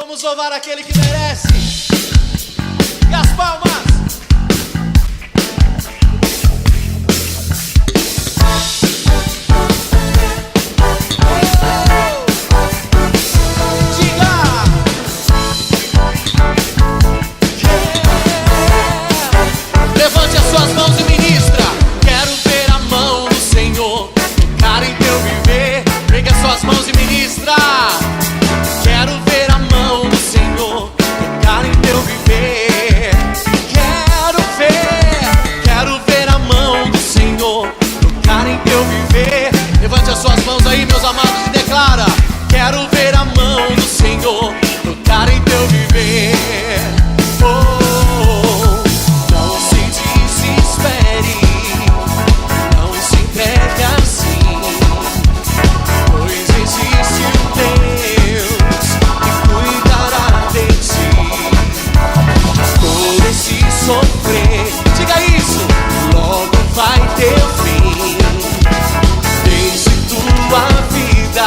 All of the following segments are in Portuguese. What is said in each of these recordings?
Vamos louvar aquele que merece. E as palmas. Levante as suas mãos e ministra. Quero ver a mão do Senhor tocar em teu viver. Pegue as suas mãos e ministra. Quero ver a mão do Senhor tocar em teu viver. Quero ver a mão do Senhor tocar em teu viver. Levante as suas mãos aí, meus amados, e declara: quero ver a mão do Senhor tocar em teu viver. Não se desespere, não se entregue assim, pois existe um Deus que cuidará de ti. Todo esse sofrer, diga isso, logo vai ter fim. Deixe tua vida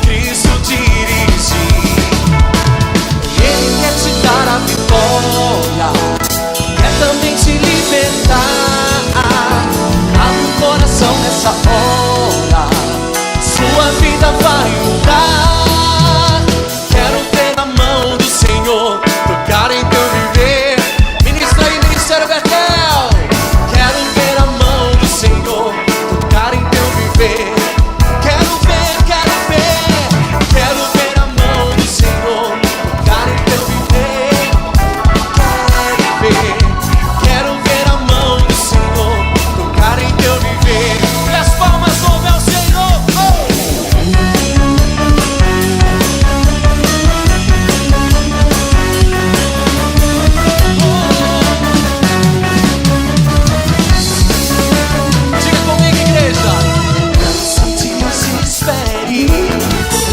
Cristo dirigir. Ele quer te dar a vitória, quer também te libertar. Abre o coração nessa hora, sua vida vai mudar. Quero ver a mão do Senhor tocar em teu viver. Ministra aí, Ministério Betel. Quero ver a mão do Senhor tocar em teu viver. Quero ver a mão do Senhor tocar em teu viver. Quero ver a mão do Senhor tocar em teu viver. E as palmas louve ao Senhor. Diga comigo, igreja. Não se desespere,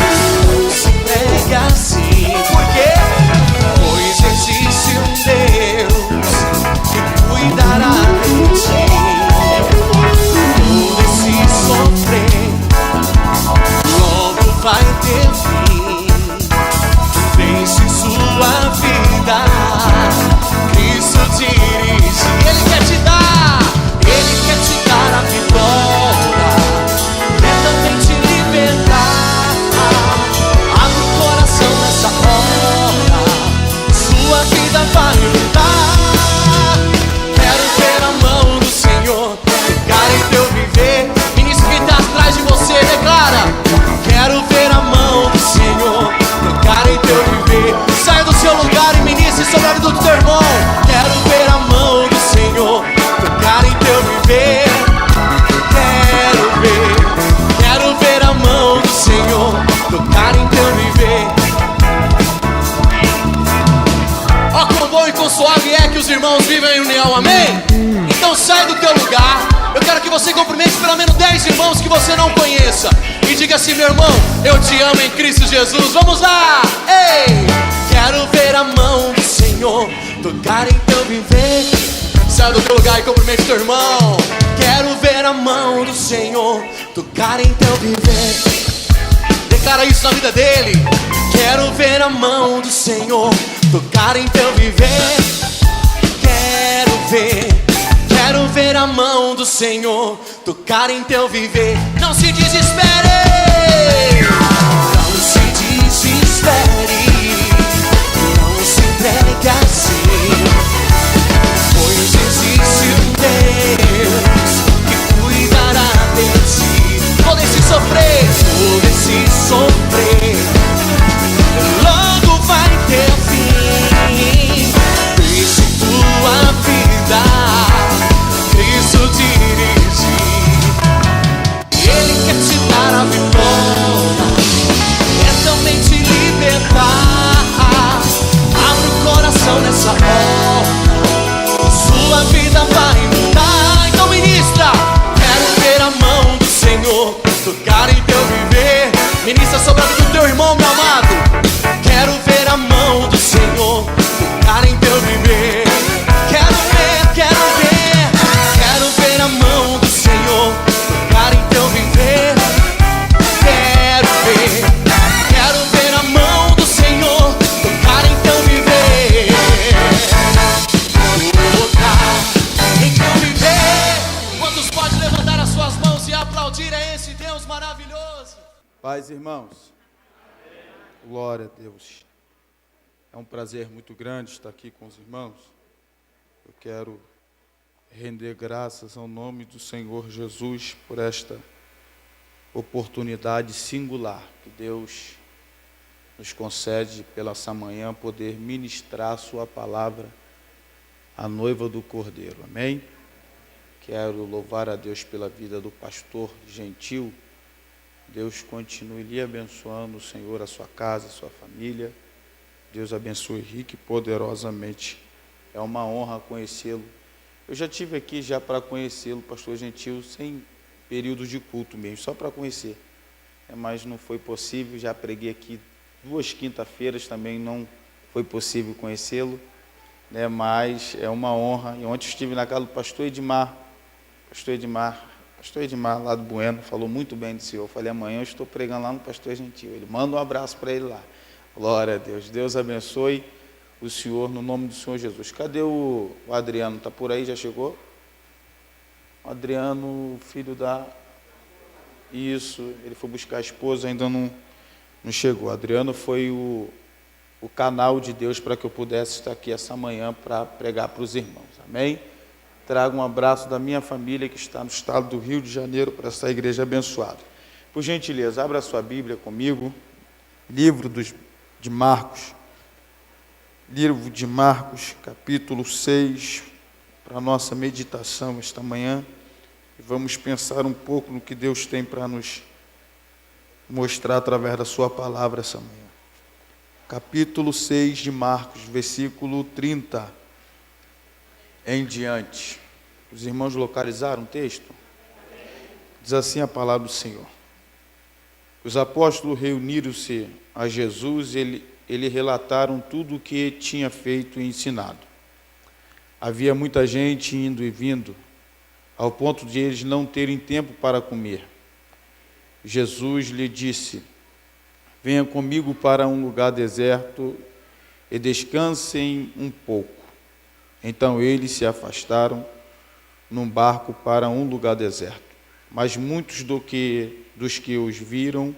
não se entregue assim. Por quê? Pois existe um Deus que cuidará de ti. Todo esse sofrer logo vai ter fim. Deixe sua vida Cristo dirige. Ele quer te dar a vitória, quer também te libertar. Abre o coração nessa hora, sua vida vai mudar. Quero ver a mão do Senhor tocar em teu viver. Ministro que está atrás de você, declara: quero ver a mão do Senhor tocar em teu viver. Saia do seu lugar e ministre sobre a vida do teu irmão. Quero ver a mão do Senhor tocar em teu viver. Quero ver a mão do Senhor tocar em teu viver. Ó, quão bom e quão suave é que os irmãos vivem em união, amém? Então sai do teu lugar. Eu quero que você cumprimente pelo menos 10 irmãos que você não conheça e diga assim: meu irmão, eu te amo em Cristo Jesus. Vamos lá! Ei! Quero ver a mão do Senhor tocar em teu viver. Sai do teu lugar e cumprimente teu irmão. Quero ver a mão do Senhor tocar em teu viver. Declara isso na vida dele. Quero ver a mão do Senhor tocar em teu viver. Quero ver a mão do Senhor tocar em teu viver. Não se desespere, não se desespere, não se entregue assim, pois existe um Deus que cuidará de ti. Todo esse sofrer logo vai ter fim. Deixe tua vida Cristo dirigir. Ele quer te dar a vitória, irmãos? Glória a Deus. É um prazer muito grande estar aqui com os irmãos. Eu quero render graças ao nome do Senhor Jesus por esta oportunidade singular que Deus nos concede pela essa manhã poder ministrar a sua palavra à noiva do Cordeiro. Amém? Quero louvar a Deus pela vida do pastor Gentil. Deus continue lhe abençoando, o Senhor, a sua casa, a sua família. Deus abençoe rique e poderosamente. É uma honra conhecê-lo. Eu já tive aqui já para conhecê-lo, pastor Gentil, sem períodos de culto mesmo, só para conhecer. Mas não foi possível, já preguei aqui 2 quinta-feiras, também não foi possível conhecê-lo, mas é uma honra. E ontem estive na casa do pastor Edmar, lá do Bueno, falou muito bem do senhor. Eu falei, amanhã eu estou pregando lá no pastor Gentil. Ele manda um abraço para ele lá. Glória a Deus. Deus abençoe o senhor no nome do Senhor Jesus. Cadê o Adriano? Está por aí? Já chegou? O Adriano, filho da... Isso, ele foi buscar a esposa, ainda não chegou. O Adriano foi o canal de Deus para que eu pudesse estar aqui essa manhã para pregar para os irmãos. Amém? Trago um abraço da minha família que está no estado do Rio de Janeiro para essa igreja abençoada. Por gentileza, abra a sua Bíblia comigo, livro de Marcos, capítulo 6, para a nossa meditação esta manhã. E vamos pensar um pouco no que Deus tem para nos mostrar através da sua palavra essa manhã. Capítulo 6 de Marcos, versículo 30. Em diante. Os irmãos localizaram o texto? Diz assim a palavra do Senhor. Os apóstolos reuniram-se a Jesus e lhe relataram tudo o que tinha feito e ensinado. Havia muita gente indo e vindo, ao ponto de eles não terem tempo para comer. Jesus lhe disse: venha comigo para um lugar deserto e descansem um pouco. Então eles se afastaram num barco para um lugar deserto. Mas muitos dos que os viram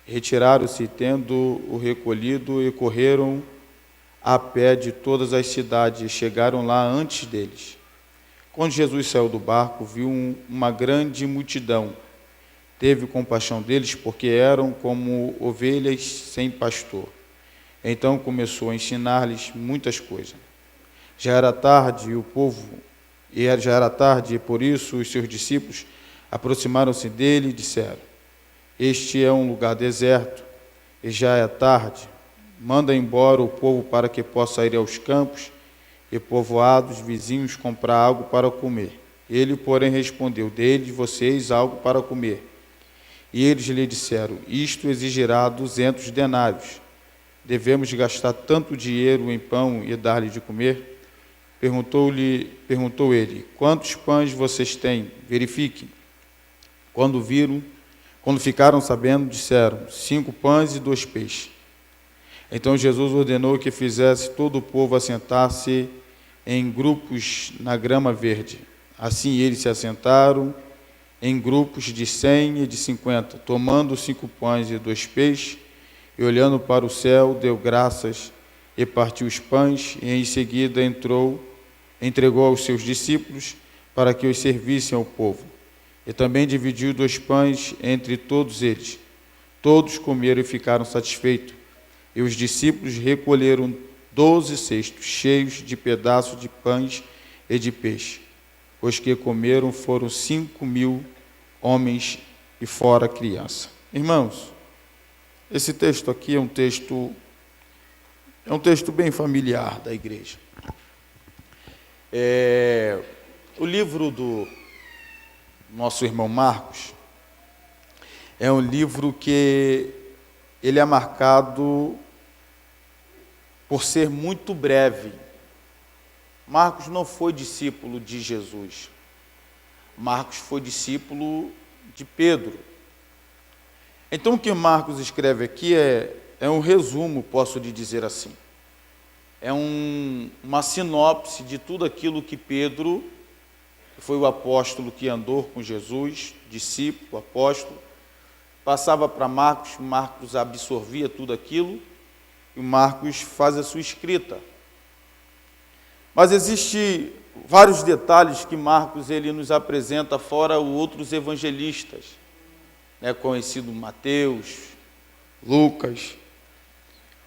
retiraram-se, tendo-o recolhido, e correram a pé de todas as cidades e chegaram lá antes deles. Quando Jesus saiu do barco, viu uma grande multidão. Teve compaixão deles, porque eram como ovelhas sem pastor. Então começou a ensinar-lhes muitas coisas. Já era tarde e por isso os seus discípulos aproximaram-se dele e disseram: este é um lugar deserto e já é tarde. Manda embora o povo para que possa ir aos campos e povoados vizinhos comprar algo para comer. Ele, porém, respondeu: dê-lhes vocês algo para comer. E eles lhe disseram: isto exigirá 200 denários. Devemos gastar tanto dinheiro em pão e dar-lhe de comer? Perguntou ele: quantos pães vocês têm? Verifiquem. Quando ficaram sabendo, disseram: 5 pães e 2 peixes. Então Jesus ordenou que fizesse todo o povo assentar-se em grupos na grama verde. Assim eles se assentaram em grupos de 100 e de 50, tomando 5 pães e 2 peixes, e olhando para o céu, deu graças e partiu os pães, e em seguida entregou aos seus discípulos para que os servissem ao povo. E também dividiu 2 pães entre todos eles. Todos comeram e ficaram satisfeitos. E os discípulos recolheram 12 cestos cheios de pedaços de pães e de peixe. Os que comeram foram 5.000 homens e fora criança. Irmãos, esse texto aqui é um texto bem familiar da igreja. O livro do nosso irmão Marcos é um livro que ele é marcado por ser muito breve. Marcos não foi discípulo de Jesus. Marcos foi discípulo de Pedro. Então o que Marcos escreve aqui é um resumo, posso lhe dizer assim. É uma sinopse de tudo aquilo que Pedro, que foi o apóstolo que andou com Jesus, discípulo, apóstolo, passava para Marcos, Marcos absorvia tudo aquilo, e Marcos faz a sua escrita. Mas existem vários detalhes que Marcos ele nos apresenta, fora outros evangelistas, conhecido Mateus, Lucas.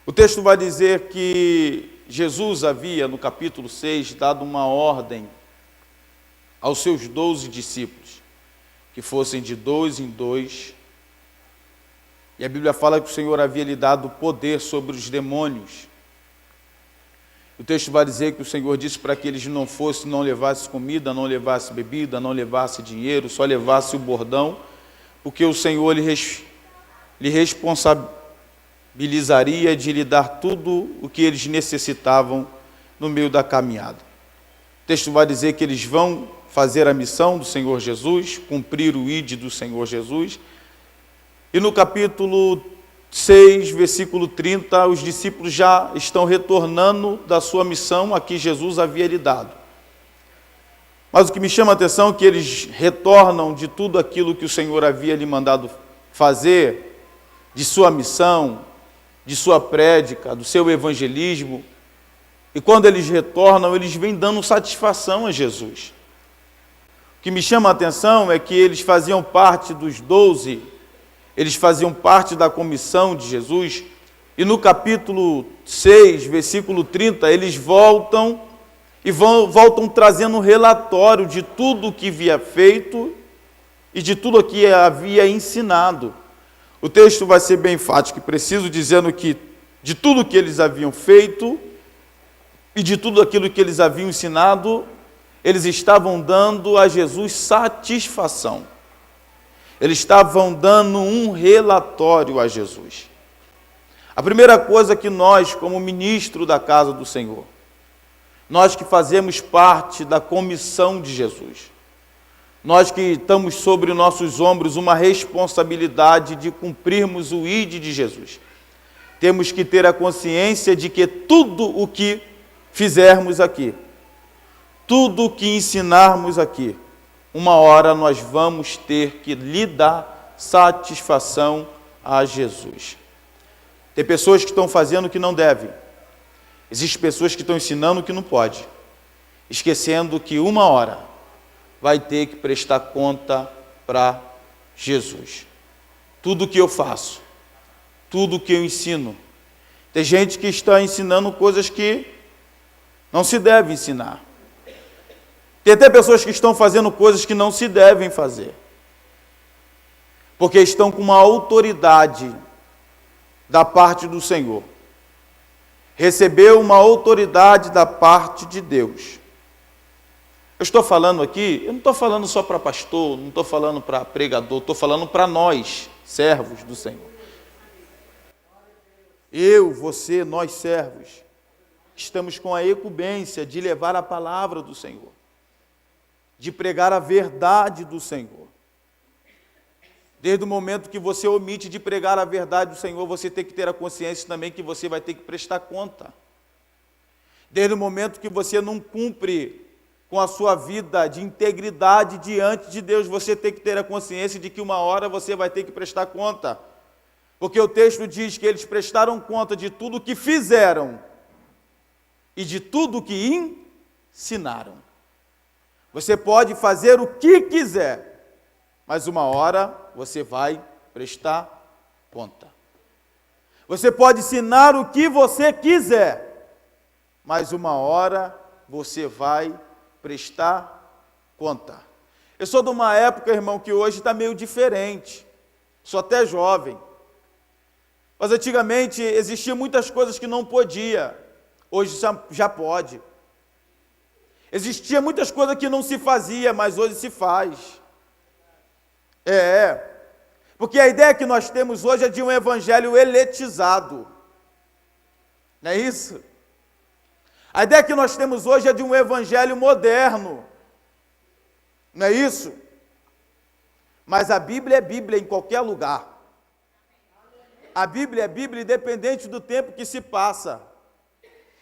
O texto vai dizer que Jesus havia, no capítulo 6, dado uma ordem aos seus 12 discípulos, que fossem de 2 em 2, e a Bíblia fala que o Senhor havia lhe dado poder sobre os demônios. O texto vai dizer que o Senhor disse para que eles não fossem, não levassem comida, não levassem bebida, não levassem dinheiro, só levassem o bordão, porque o Senhor lhe responsabilizaria de lhe dar tudo o que eles necessitavam no meio da caminhada. O texto vai dizer que eles vão fazer a missão do Senhor Jesus, cumprir o ide do Senhor Jesus. E no capítulo 6, versículo 30, os discípulos já estão retornando da sua missão a que Jesus havia lhe dado. Mas o que me chama a atenção é que eles retornam de tudo aquilo que o Senhor havia lhe mandado fazer, de sua missão, de sua prédica, do seu evangelismo. E quando eles retornam, eles vêm dando satisfação a Jesus. O que me chama a atenção é que eles faziam parte dos 12, eles faziam parte da comissão de Jesus, e no capítulo 6, versículo 30, eles voltam trazendo um relatório de tudo o que havia feito e de tudo o que havia ensinado. O texto vai ser bem enfático e preciso, dizendo que de tudo que eles haviam feito e de tudo aquilo que eles haviam ensinado, eles estavam dando a Jesus satisfação. Eles estavam dando um relatório a Jesus. A primeira coisa que nós, como ministro da casa do Senhor, nós que fazemos parte da comissão de Jesus, nós que estamos sobre nossos ombros uma responsabilidade de cumprirmos o ide de Jesus, temos que ter a consciência de que tudo o que fizermos aqui, tudo o que ensinarmos aqui, uma hora nós vamos ter que lhe dar satisfação a Jesus. Tem pessoas que estão fazendo o que não devem. Existem pessoas que estão ensinando o que não pode, esquecendo que uma hora vai ter que prestar conta para Jesus. Tudo o que eu faço, tudo o que eu ensino. Tem gente que está ensinando coisas que não se deve ensinar. Tem até pessoas que estão fazendo coisas que não se devem fazer, porque estão com uma autoridade da parte do Senhor. Recebeu uma autoridade da parte de Deus. Eu estou falando aqui, eu não estou falando só para pastor, não estou falando para pregador, estou falando para nós, servos do Senhor. Eu, você, nós servos, estamos com a incumbência de levar a palavra do Senhor, de pregar a verdade do Senhor. Desde o momento que você omite de pregar a verdade do Senhor, você tem que ter a consciência também que você vai ter que prestar conta. Desde o momento que você não cumpre com a sua vida de integridade diante de Deus, você tem que ter a consciência de que uma hora você vai ter que prestar conta. Porque o texto diz que eles prestaram conta de tudo o que fizeram e de tudo o que ensinaram. Você pode fazer o que quiser, mas uma hora você vai prestar conta. Você pode ensinar o que você quiser, mas uma hora você vai prestar conta. Eu sou de uma época, irmão, que hoje está meio diferente. Sou até jovem. Mas antigamente existiam muitas coisas que não podia. Hoje já pode. Existia muitas coisas que não se fazia, mas hoje se faz. Porque a ideia que nós temos hoje é de um evangelho elitizado. Não é isso? A ideia que nós temos hoje é de um evangelho moderno. Não é isso? Mas a Bíblia é Bíblia em qualquer lugar. A Bíblia é Bíblia independente do tempo que se passa.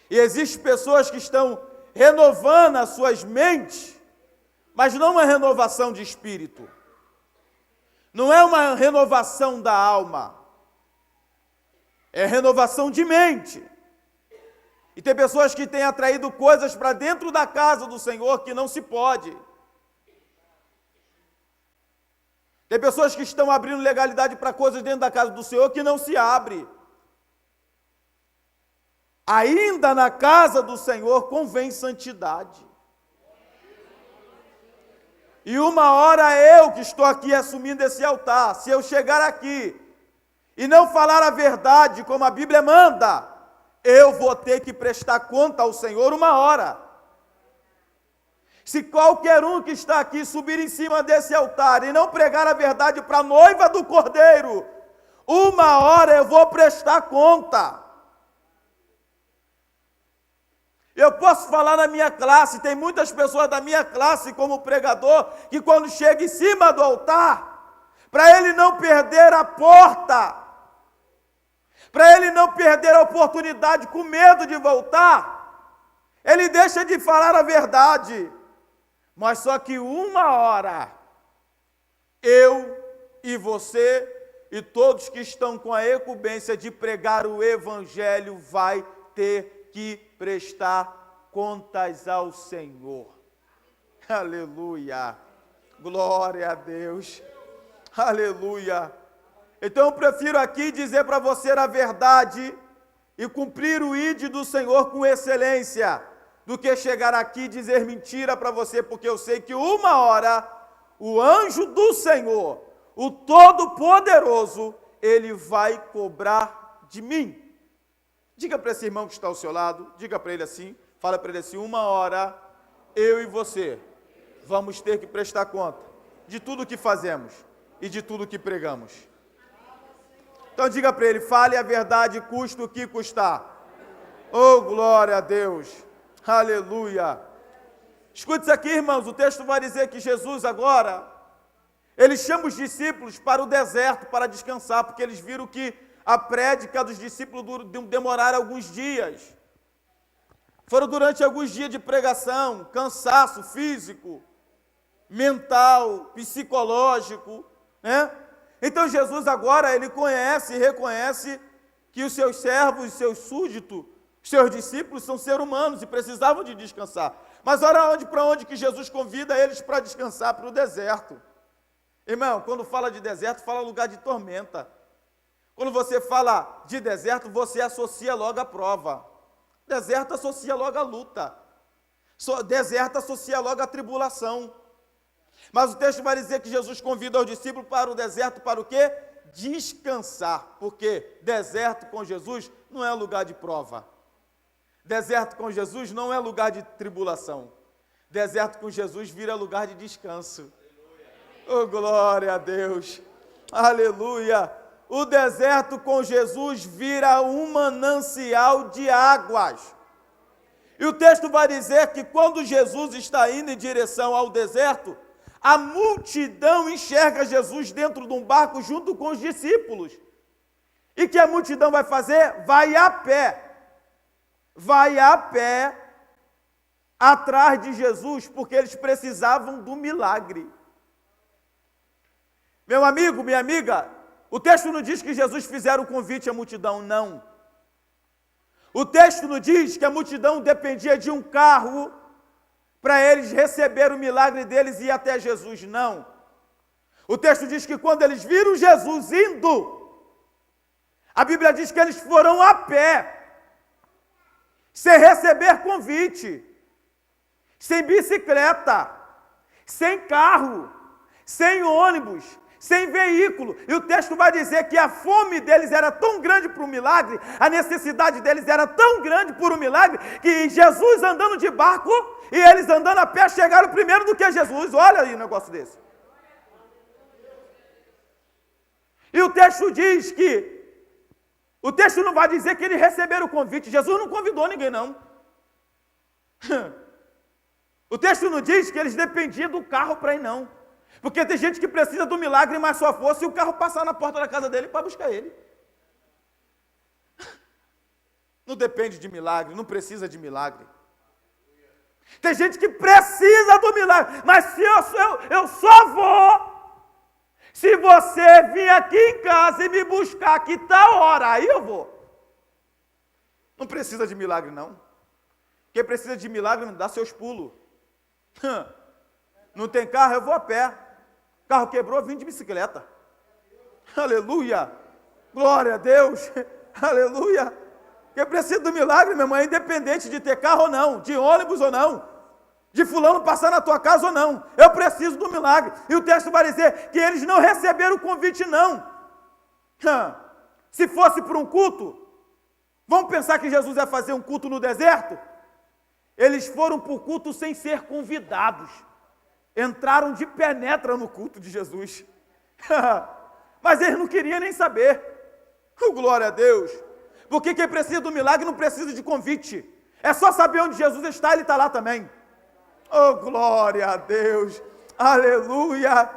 E existem pessoas que estão renovando as suas mentes, mas não uma renovação de espírito. Não é uma renovação da alma, é renovação de mente. E tem pessoas que têm atraído coisas para dentro da casa do Senhor que não se pode. Tem pessoas que estão abrindo legalidade para coisas dentro da casa do Senhor que não se abre. Ainda na casa do Senhor convém santidade. E uma hora eu que estou aqui assumindo esse altar, se eu chegar aqui e não falar a verdade como a Bíblia manda, eu vou ter que prestar conta ao Senhor uma hora. Se qualquer um que está aqui subir em cima desse altar e não pregar a verdade para a noiva do Cordeiro, uma hora eu vou prestar conta. Eu posso falar na minha classe, tem muitas pessoas da minha classe como pregador, que quando chega em cima do altar, para ele não perder a porta, para ele não perder a oportunidade com medo de voltar, ele deixa de falar a verdade. Mas só que uma hora, eu e você e todos que estão com a incumbência de pregar o Evangelho vai ter que prestar contas ao Senhor. Aleluia. Glória a Deus. Aleluia. Então eu prefiro aqui dizer para você a verdade e cumprir o ID do Senhor com excelência, do que chegar aqui e dizer mentira para você, porque eu sei que uma hora o anjo do Senhor, o Todo-Poderoso, ele vai cobrar de mim. Diga para esse irmão que está ao seu lado, diga para ele assim, fala para ele assim, uma hora eu e você vamos ter que prestar conta de tudo que fazemos e de tudo que pregamos. Então diga para ele, fale a verdade, custa o que custar. Oh, glória a Deus. Aleluia. Escute isso aqui, irmãos, o texto vai dizer que Jesus agora, ele chama os discípulos para o deserto para descansar, porque eles viram que a prédica dos discípulos demoraram alguns dias. Foram durante alguns dias de pregação, cansaço físico, mental, psicológico, né? Então Jesus agora, ele conhece e reconhece que os seus servos, os seus súditos, os seus discípulos são seres humanos e precisavam de descansar. Mas olha para onde que Jesus convida eles para descansar, para o deserto. Irmão, quando fala de deserto, fala lugar de tormenta. Quando você fala de deserto, você associa logo a prova. Deserto associa logo a luta. Deserto associa logo a tribulação. Mas o texto vai dizer que Jesus convida os discípulos para o deserto para o quê? Descansar. Porque deserto com Jesus não é lugar de prova. Deserto com Jesus não é lugar de tribulação. Deserto com Jesus vira lugar de descanso. Oh, glória a Deus. Aleluia. O deserto com Jesus vira um manancial de águas. E o texto vai dizer que quando Jesus está indo em direção ao deserto, a multidão enxerga Jesus dentro de um barco junto com os discípulos. E que a multidão vai fazer? Vai a pé. Vai a pé atrás de Jesus, porque eles precisavam do milagre. Meu amigo, minha amiga, o texto não diz que Jesus fizeram o convite à multidão, não. O texto não diz que a multidão dependia de um carro para eles receberem o milagre deles e ir até Jesus, não. O texto diz que quando eles viram Jesus indo, a Bíblia diz que eles foram a pé, sem receber convite, sem bicicleta, sem carro, sem ônibus, sem veículo. E o texto vai dizer que a fome deles era tão grande para o milagre, a necessidade deles era tão grande por um milagre, que Jesus andando de barco e eles andando a pé chegaram primeiro do que Jesus. Olha aí um negócio desse. E o texto diz que, o texto não vai dizer que eles receberam o convite. Jesus não convidou ninguém, não. O texto não diz que eles dependiam do carro para ir, não. Porque tem gente que precisa do milagre, mas só fosse o carro passar na porta da casa dele para buscar ele. Não depende de milagre, não precisa de milagre. Tem gente que precisa do milagre, mas se eu só vou, Se você vir aqui em casa e me buscar aqui tal hora, aí eu vou. Não precisa de milagre, não. Quem precisa de milagre, não dá seus pulos. Não tem carro, eu vou a pé. Carro quebrou, eu vim de bicicleta. Aleluia! Glória a Deus! Aleluia! Quem precisa do milagre, meu irmão, é independente de ter carro ou não, de ônibus ou não, de fulano passar na tua casa ou não. Eu preciso do milagre. E o texto vai dizer que eles não receberam o convite, não. Se fosse por um culto, vamos pensar que Jesus ia fazer um culto no deserto? Eles foram para o culto sem ser convidados. Entraram de penetra no culto de Jesus. Mas eles não queriam nem saber. Glória a Deus. Porque quem precisa do milagre não precisa de convite. É só saber onde Jesus está, ele está lá também. Oh, glória a Deus. Aleluia.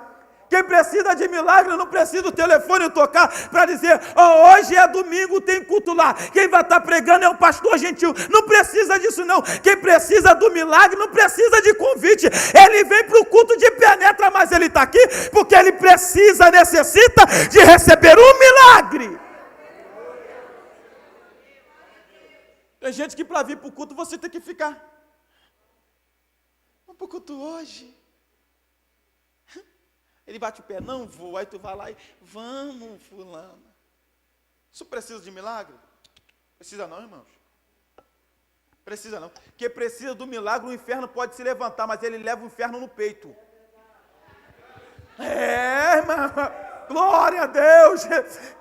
Quem precisa de milagre não precisa do telefone tocar para dizer, oh, hoje é domingo, tem culto lá. Quem vai estar pregando é o pastor gentil. Não precisa disso não. Quem precisa do milagre não precisa de convite. Ele vem para o culto de penetra, mas ele está aqui porque ele precisa, necessita de receber um milagre. Tem gente que para vir para o culto você tem que ficar. Vamos para o culto hoje. Ele bate o pé, não vou, aí tu vai lá e, vamos, fulano. Isso precisa de milagre? Precisa não, irmãos. Precisa não. Porque precisa do milagre, o inferno pode se levantar, mas ele leva o inferno no peito. Irmão, glória a Deus.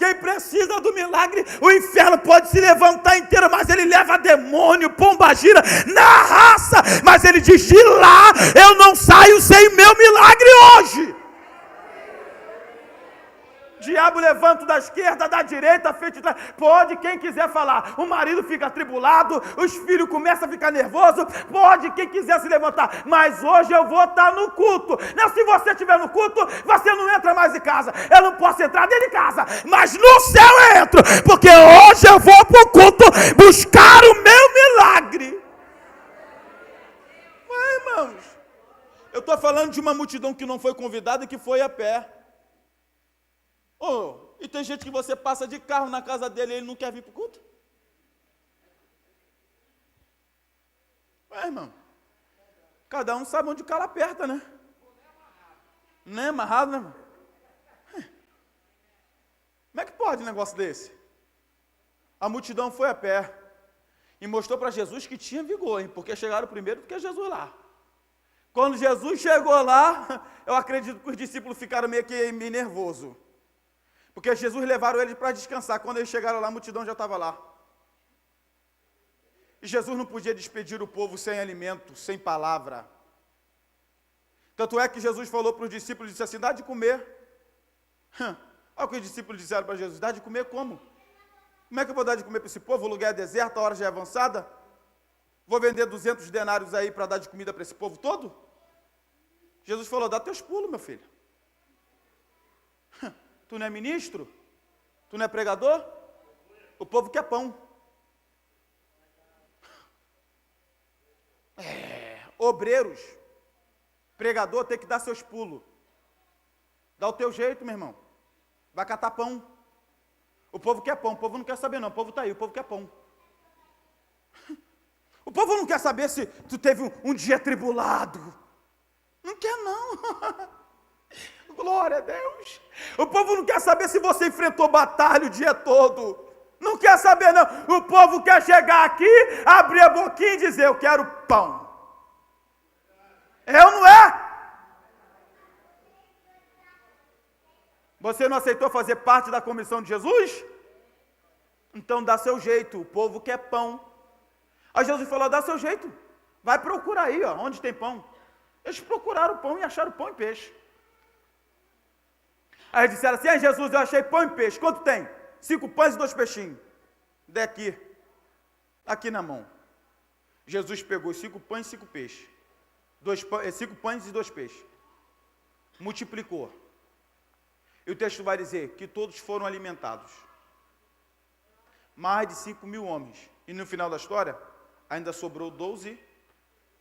Quem precisa do milagre, o inferno pode se levantar inteiro, mas ele leva demônio, pombagira, na raça. Mas ele diz, de lá eu não saio sem meu milagre hoje. Diabo levanta da esquerda, da direita, frente de trás. Pode quem quiser falar. O marido fica atribulado, os filhos começam a ficar nervosos. Pode quem quiser se levantar. Mas hoje eu vou estar no culto. Não, se você estiver no culto, você não entra mais em casa. Eu não posso entrar dentro de casa, mas no céu eu entro. Porque hoje eu vou para o culto buscar o meu milagre. Irmãos, eu estou falando de uma multidão que não foi convidada e que foi a pé. Oh, e tem gente que você passa de carro na casa dele e ele não quer vir para o culto? Irmão, cada um sabe onde o calo aperta, né? Não é amarrado, né, irmão? Como é que pode um negócio desse? A multidão foi a pé e mostrou para Jesus que tinha vigor, hein? Porque chegaram primeiro do que Jesus lá. Quando Jesus chegou lá, eu acredito que os discípulos ficaram meio nervosos. Porque Jesus levaram eles para descansar. Quando eles chegaram lá, a multidão já estava lá. E Jesus não podia despedir o povo sem alimento, sem palavra. Tanto é que Jesus falou para os discípulos, disse assim, dá de comer. Olha o que os discípulos disseram para Jesus, dá de comer como? Como é que eu vou dar de comer para esse povo? O lugar é deserto, a hora já é avançada. Vou vender 200 denários aí para dar de comida para esse povo todo? Jesus falou, dá teus pulos, meu filho. Tu não é ministro? Tu não é pregador? O povo quer pão. Obreiros, pregador tem que dar seus pulos. Dá o teu jeito, meu irmão. Vai catar pão. O povo quer pão, o povo não quer saber não, o povo está aí, o povo quer pão. O povo não quer saber se tu teve um dia tribulado. Não quer não. Glória a Deus. O povo não quer saber se você enfrentou batalha o dia todo. Não quer saber não. O povo quer chegar aqui, abrir a boquinha e dizer, eu quero pão. É ou não é? Você não aceitou fazer parte da comissão de Jesus? Então dá seu jeito, o povo quer pão. Aí Jesus falou, dá seu jeito. Vai procurar aí, ó, onde tem pão. Eles procuraram pão e acharam pão e peixe. Aí disseram assim, Jesus, eu achei pão e peixe. Quanto tem? 5 pães e 2 peixinhos. Daqui. Aqui na mão. Jesus pegou 5 pães e 5 peixes. 5 pães e 2 peixes. Multiplicou. E o texto vai dizer que todos foram alimentados. Mais de 5.000 homens. E no final da história, ainda sobrou 12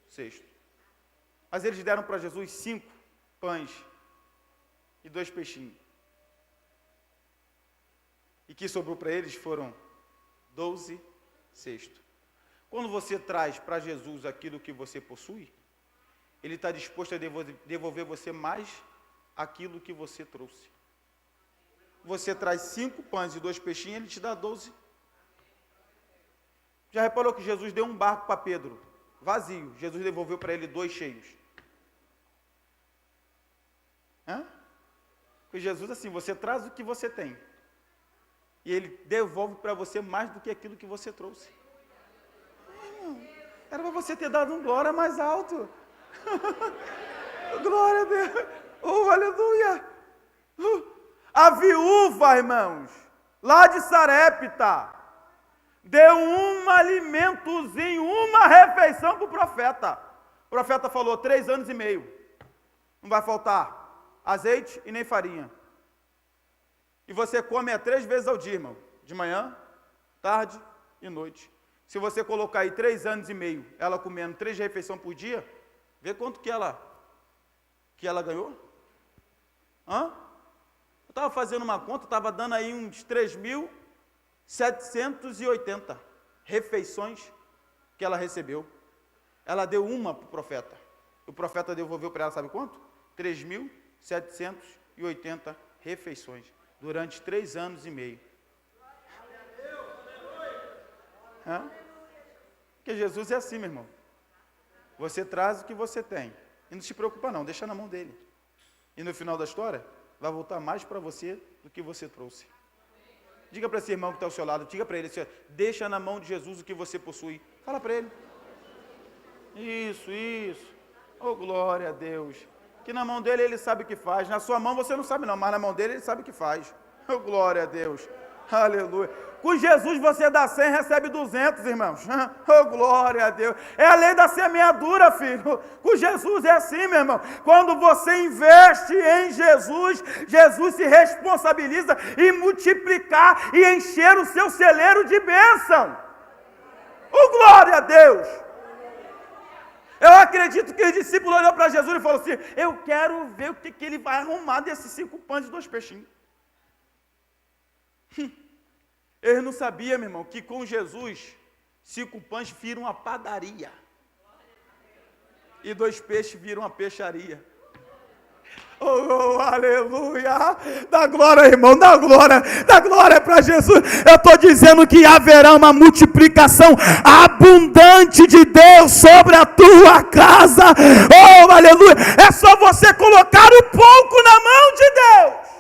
cestos. Mas eles deram para Jesus 5 pães e 2 peixinhos. E que sobrou para eles foram 12 cestos. Quando você traz para Jesus aquilo que você possui, Ele está disposto a devolver você mais aquilo que você trouxe. Você traz 5 pães e 2 peixinhos, Ele te dá 12. Já reparou que Jesus deu um barco para Pedro, vazio. Jesus devolveu para ele 2 cheios. Porque Jesus, assim, você traz o que você tem. E Ele devolve para você mais do que aquilo que você trouxe. Era para você ter dado um glória mais alto. Glória a Deus. Oh, aleluia. A viúva, irmãos, lá de Sarepta, deu um alimentozinho, uma refeição para o profeta. O profeta falou, 3 anos e meio. Não vai faltar azeite e nem farinha. E você come 3 vezes ao dia, irmão. De manhã, tarde e noite. Se você colocar aí 3 anos e meio, ela comendo 3 refeições por dia, vê quanto que ela ganhou? Eu estava fazendo uma conta, estava dando aí uns 3.780 refeições que ela recebeu. Ela deu uma para o profeta. O profeta devolveu para ela, sabe quanto? 3.780 refeições, durante 3 anos e meio. Porque Jesus é assim, meu irmão. Você traz o que você tem. E não se preocupa não, deixa na mão dele. E no final da história, vai voltar mais para você do que você trouxe. Diga para esse irmão que está ao seu lado, diga para ele, deixa na mão de Jesus o que você possui. Fala para ele. Isso. Oh, glória a Deus. Que na mão dele ele sabe o que faz. Na sua mão você não sabe não, mas na mão dele ele sabe o que faz. Oh, glória a Deus. Aleluia. Com Jesus você dá 100 e recebe 200, irmãos. Oh, glória a Deus. É a lei da semeadura, filho. Com Jesus é assim, meu irmão. Quando você investe em Jesus, Jesus se responsabiliza em multiplicar e encher o seu celeiro de bênção. Oh, glória a Deus. Eu acredito que o discípulo olhou para Jesus e falou assim, eu quero ver o que ele vai arrumar desses 5 pães e 2 peixinhos. Eles não sabiam, meu irmão, que com Jesus, 5 pães viram uma padaria. E 2 peixes viram uma peixaria. Oh, aleluia! Dá glória, irmão, dá glória para Jesus. Eu estou dizendo que haverá uma multiplicação abundante de Deus sobre a tua casa. Oh, aleluia! É só você colocar o pouco na mão de Deus.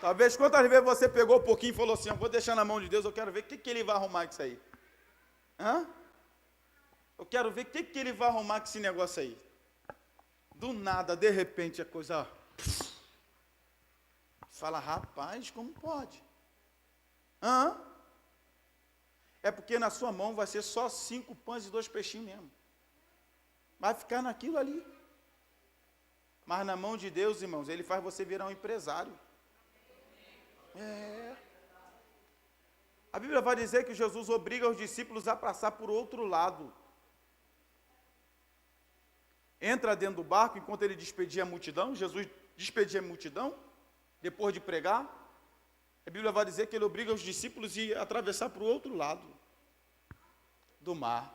Talvez quantas vezes você pegou um pouquinho e falou assim, eu vou deixar na mão de Deus, eu quero ver o que ele vai arrumar com isso aí. Eu quero ver o que ele vai arrumar com esse negócio aí. Do nada, de repente, a coisa... Fala, rapaz, como pode? É porque na sua mão vai ser só 5 pães e 2 peixinhos mesmo. Vai ficar naquilo ali. Mas na mão de Deus, irmãos, Ele faz você virar um empresário. A Bíblia vai dizer que Jesus obriga os discípulos a passar por outro lado. Entra dentro do barco enquanto ele despedia a multidão. Jesus despedia a multidão, depois de pregar. A Bíblia vai dizer que ele obriga os discípulos a atravessar para o outro lado do mar.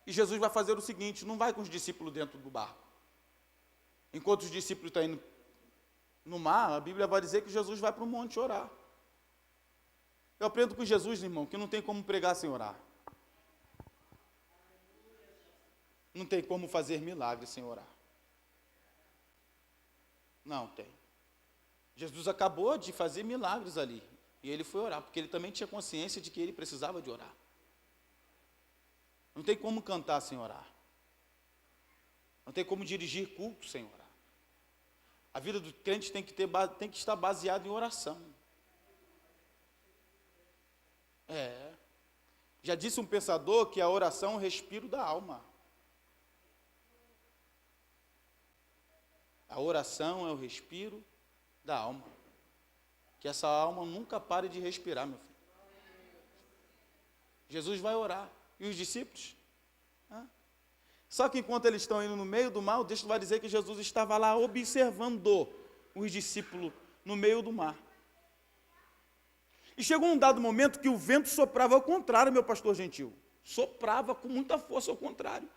E Jesus vai fazer o seguinte, não vai com os discípulos dentro do barco. Enquanto os discípulos estão indo no mar, a Bíblia vai dizer que Jesus vai para o monte orar. Eu aprendo com Jesus, irmão, que não tem como pregar sem orar. Não tem como fazer milagres sem orar. Não tem. Jesus acabou de fazer milagres ali. E ele foi orar, porque ele também tinha consciência de que ele precisava de orar. Não tem como cantar sem orar. Não tem como dirigir culto sem orar. A vida do crente tem que estar baseada em oração. Já disse um pensador que a oração é o respiro da alma. A oração é o respiro da alma. Que essa alma nunca pare de respirar, meu filho. Jesus vai orar. E os discípulos? Só que enquanto eles estão indo no meio do mar, o texto vai dizer que Jesus estava lá observando os discípulos no meio do mar. E chegou um dado momento que o vento soprava ao contrário, meu pastor gentil. Soprava com muita força ao contrário.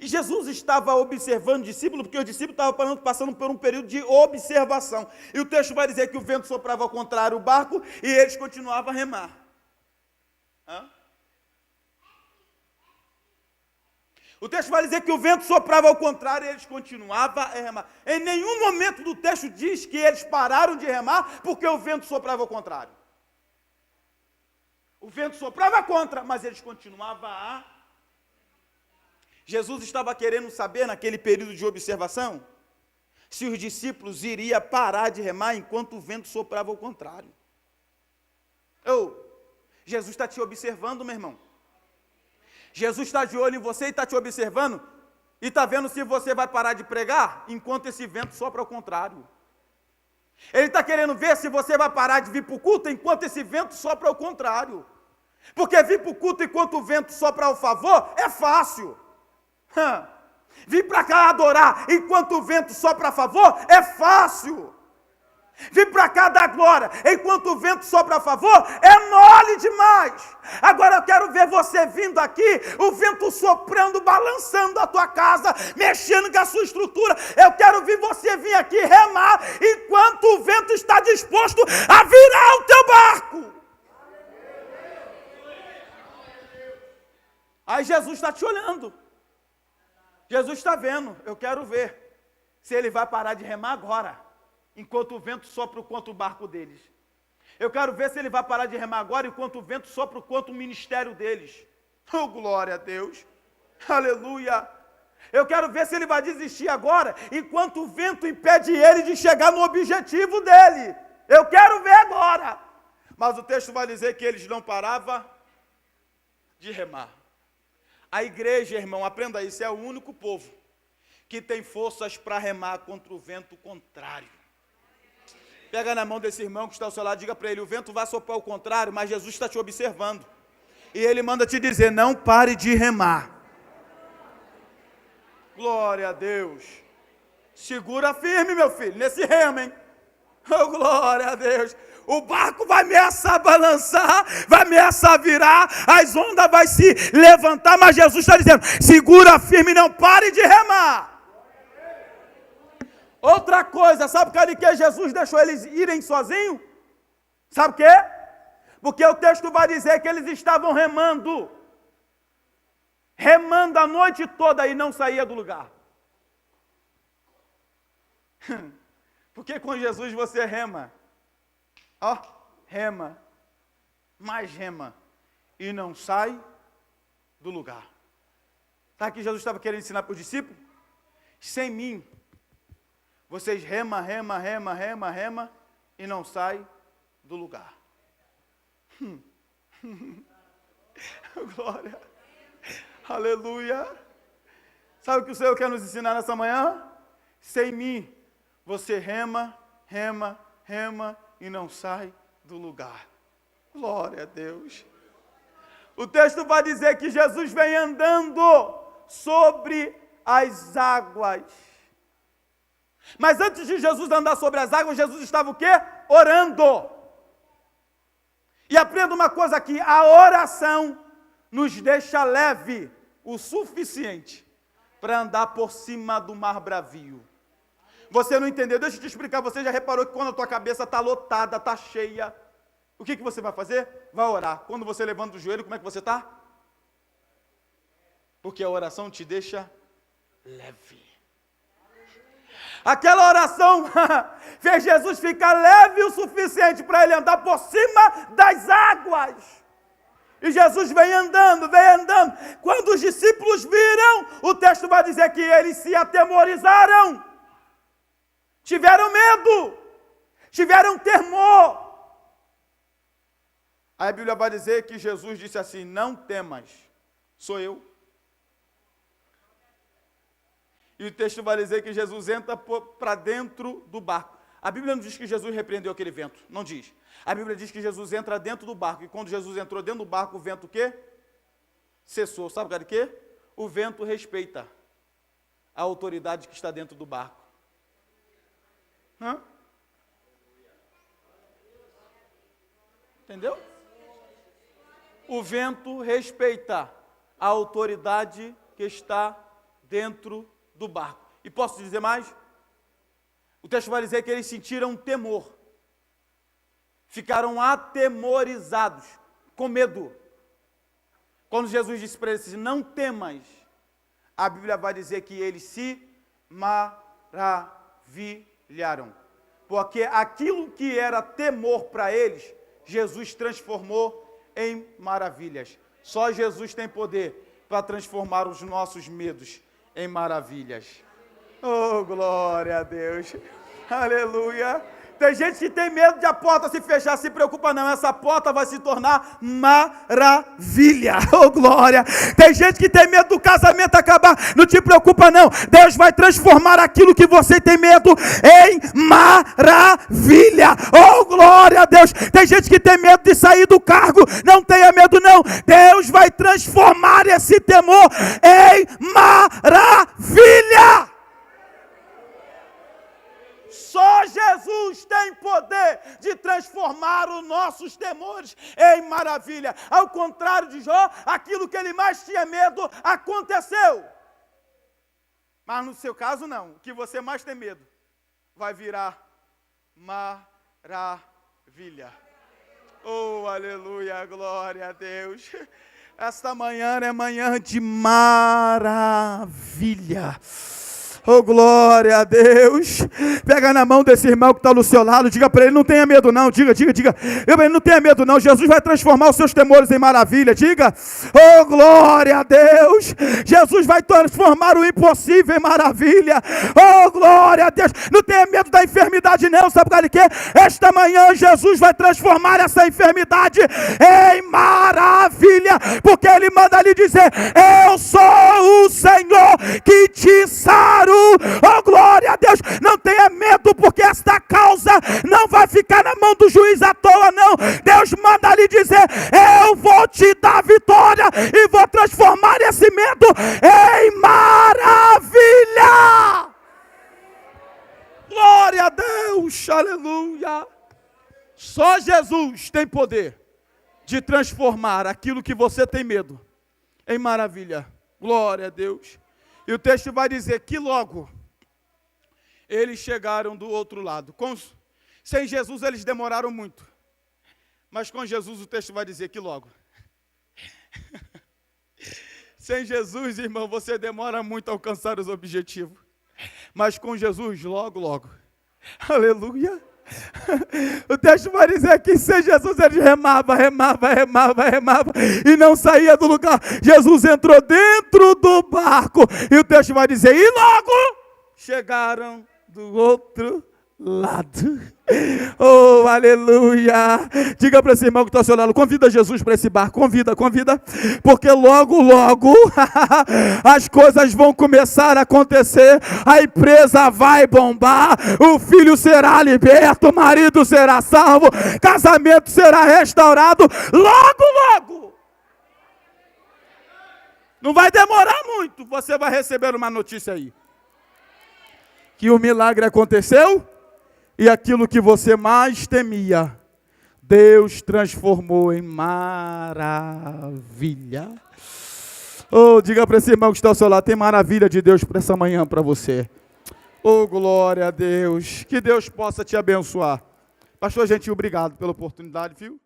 E Jesus estava observando o discípulo, porque o discípulo estava passando por um período de observação. E o texto vai dizer que o vento soprava ao contrário o barco e eles continuavam a remar. O texto vai dizer que o vento soprava ao contrário e eles continuavam a remar. Em nenhum momento do texto diz que eles pararam de remar porque o vento soprava ao contrário. O vento soprava contra, mas eles continuavam a... Jesus estava querendo saber, naquele período de observação, se os discípulos iriam parar de remar enquanto o vento soprava ao contrário. Jesus está te observando, meu irmão. Jesus está de olho em você e está te observando e está vendo se você vai parar de pregar enquanto esse vento sopra ao contrário. Ele está querendo ver se você vai parar de vir para o culto enquanto esse vento sopra ao contrário. Porque vir para o culto enquanto o vento sopra ao favor é fácil. Vir para cá adorar enquanto o vento sopra a favor é fácil. Vir para cá dar glória enquanto o vento sopra a favor é mole demais. Agora eu quero ver você vindo aqui, o vento soprando, balançando a tua casa, mexendo com a sua estrutura. Eu quero ver você vir aqui remar enquanto o vento está disposto a virar o teu barco. Aí Jesus está te olhando. Jesus está vendo. Eu quero ver se ele vai parar de remar agora, enquanto o vento sopra contra o barco deles. Eu quero ver se ele vai parar de remar agora, enquanto o vento sopra contra o ministério deles. Oh, glória a Deus! Aleluia! Eu quero ver se ele vai desistir agora, enquanto o vento impede ele de chegar no objetivo dele. Eu quero ver agora. Mas o texto vai dizer que eles não paravam de remar. A igreja, irmão, aprenda isso, é o único povo que tem forças para remar contra o vento contrário. Pega na mão desse irmão que está ao seu lado, diga para ele, o vento vai soprar ao contrário, mas Jesus está te observando. E ele manda te dizer, não pare de remar. Glória a Deus. Segura firme, meu filho, nesse remo, hein? Oh, glória a Deus. O barco vai ameaçar balançar, vai ameaçar virar, as ondas vão se levantar, mas Jesus está dizendo, segura firme, não pare de remar. Outra coisa, sabe por que Jesus deixou eles irem sozinhos? Sabe por quê? Porque o texto vai dizer que eles estavam remando a noite toda e não saía do lugar. Porque com Jesus você rema, rema, mais rema, e não sai do lugar. Sabe o que Jesus estava querendo ensinar para os discípulos? Sem mim, vocês rema, e não sai do lugar. Glória, aleluia. Sabe o que o Senhor quer nos ensinar nessa manhã? Sem mim, você rema, e não sai do lugar. Glória a Deus. O texto vai dizer que Jesus vem andando sobre as águas. Mas antes de Jesus andar sobre as águas, Jesus estava o quê? Orando. E aprenda uma coisa aqui, a oração nos deixa leve o suficiente para andar por cima do mar bravio. Você não entendeu? Deixa eu te explicar. Você já reparou que quando a tua cabeça está lotada, está cheia, o que você vai fazer? Vai orar. Quando você levanta o joelho, como é que você está? Porque a oração te deixa leve. Aquela oração fez Jesus ficar leve o suficiente para ele andar por cima das águas. E Jesus vem andando. Quando os discípulos viram, o texto vai dizer que eles se atemorizaram. Tiveram medo, tiveram temor. Aí a Bíblia vai dizer que Jesus disse assim, não temas, sou eu. E o texto vai dizer que Jesus entra para dentro do barco. A Bíblia não diz que Jesus repreendeu aquele vento, não diz. A Bíblia diz que Jesus entra dentro do barco, e quando Jesus entrou dentro do barco, o vento o quê? Cessou. Sabe o que? o vento respeita a autoridade que está dentro do barco. Hã? Entendeu? O vento respeita a autoridade que está dentro do barco. E posso dizer mais? O texto vai dizer que eles sentiram temor. Ficaram atemorizados, com medo. Quando Jesus disse para eles, não temas, a Bíblia vai dizer que eles se maravilharam. Porque aquilo que era temor para eles, Jesus transformou em maravilhas. Só Jesus tem poder para transformar os nossos medos em maravilhas. Oh, glória a Deus. Aleluia. Tem gente que tem medo de a porta se fechar, se preocupa não, essa porta vai se tornar maravilha, oh glória. Tem gente que tem medo do casamento acabar, não te preocupa não, Deus vai transformar aquilo que você tem medo em maravilha, oh glória a Deus. Tem gente que tem medo de sair do cargo, não tenha medo não, Deus vai transformar esse temor em maravilha. Só Jesus tem poder de transformar os nossos temores em maravilha. Ao contrário de Jó, aquilo que ele mais tinha medo aconteceu. Mas no seu caso não, o que você mais tem medo vai virar maravilha. Oh, aleluia, glória a Deus. Esta manhã é manhã de maravilha. Oh, glória a Deus. Pega na mão desse irmão que está do seu lado, diga para ele, não tenha medo não, diga. Ele não tenha medo não, Jesus vai transformar os seus temores em maravilha, diga. Oh, glória a Deus. Jesus vai transformar o impossível em maravilha. Oh, glória a Deus. Não tenha medo da enfermidade não, sabe por quê? Esta manhã Jesus vai transformar essa enfermidade em maravilha, porque ele manda lhe dizer, eu sou o Senhor que te saro. Oh, glória a Deus, não tenha medo, porque esta causa não vai ficar na mão do juiz à toa, não. Deus manda lhe dizer, eu vou te dar vitória e vou transformar esse medo em maravilha. Glória a Deus, aleluia. Só Jesus tem poder de transformar aquilo que você tem medo em maravilha. Glória a Deus. E o texto vai dizer que logo eles chegaram do outro lado. Sem Jesus eles demoraram muito. Mas com Jesus o texto vai dizer que logo. Sem Jesus, irmão, você demora muito a alcançar os objetivos. Mas com Jesus, logo. Aleluia. O texto vai dizer que sem Jesus eles remava e não saía do lugar. Jesus entrou dentro do barco e o texto vai dizer, e logo chegaram do outro lado. Oh, aleluia. Diga para esse irmão que está ao seu lado, convida Jesus para esse barco, convida, porque logo as coisas vão começar a acontecer, a empresa vai bombar, o filho será liberto, o marido será salvo, casamento será restaurado, logo. Não vai demorar muito, você vai receber uma notícia aí, que o milagre aconteceu, e aquilo que você mais temia, Deus transformou em maravilha. Oh, diga para esse irmão que está ao seu lado, tem maravilha de Deus para essa manhã para você. Oh, glória a Deus. Que Deus possa te abençoar. Pastor Gentil, obrigado pela oportunidade, viu?